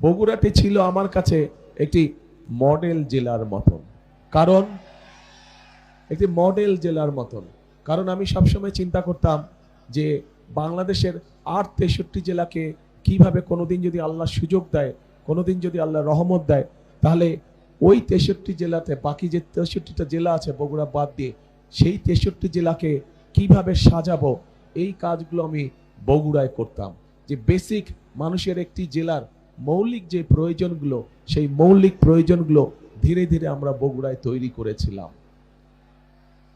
বগুড়াটি ছিল আমার কাছে একটি মডেল জেলার মতন। কারণ একটি মডেল জেলার মতন কারণ আমি সবসময় চিন্তা করতাম যে বাংলাদেশের 63 জেলাকে কিভাবে কোনোদিন যদি আল্লাহ সুযোগ দেয়, কোনোদিন যদি আল্লাহ রহমত দেয়, তাহলে ওই 63 জেলাতে বাকি যে 63টা জেলা আছে বগুড়া বাদ দিয়ে, সেই 63 জেলাকে কিভাবে সাজাবো, এই কাজগুলো আমি বগুড়ায় করতাম। যে বেসিক মানুষের একটি জেলার মৌলিক যে প্রয়োজনগুলো, সেই মৌলিক প্রয়োজনগুলো ধীরে ধীরে আমরা বগুড়ায় তৈরি করেছিলাম।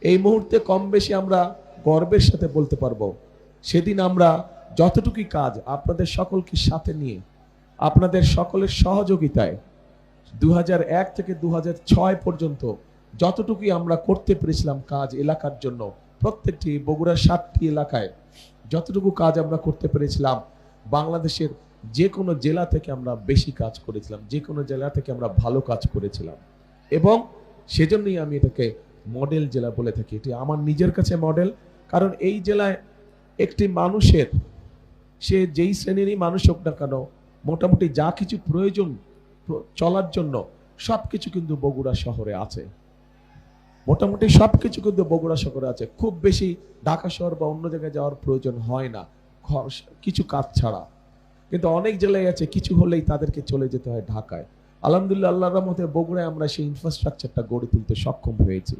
এই মুহূর্তে কম বেশি আমরা গর্বের সাথে বলতে পারবো, সেদিন আমরা যতটুকু কাজ আপনাদের সকলকে সাথে নিয়ে, আপনাদের সকলের সহযোগিতায় 2001 থেকে 2006 পর্যন্ত যতটুকুই আমরা করতে পেরেছিলাম কাজ এলাকার জন্য, প্রত্যেকটি বগুড়ার 7টি এলাকায় যতটুকু কাজ আমরা করতে পেরেছিলাম, বাংলাদেশের যে কোনো জেলা থেকে আমরা বেশি কাজ করেছিলাম, যে কোনো জেলা থেকে আমরা ভালো কাজ করেছিলাম। এবং সেজন্যই আমি এটাকে মডেল জেলা বলে থাকি। এটি আমার নিজের কাছে মডেল, কারণ এই জেলায় একটি মানুষের, সে যেই শ্রেণীরই মানুষ হোক না কেন, মোটামুটি যা কিছু প্রয়োজন চলার জন্য সবকিছু কিন্তু বগুড়া শহরে আছে। মোটামুটি সবকিছু কিন্তু বগুড়া শহরে আছে। খুব বেশি ঢাকা শহর বা অন্য জায়গায় যাওয়ার প্রয়োজন হয় না কিছু কাজ ছাড়া। কিন্তু অনেক জেলায় আছে কিছু হলেই তাদেরকে চলে যেতে হয় ঢাকায়। আলহামদুলিল্লাহ, আল্লাহর রহমতে বগুড়ায় আমরা সেই ইনফ্রাস্ট্রাকচারটা গড়ে তুলতে সক্ষম হয়েছি।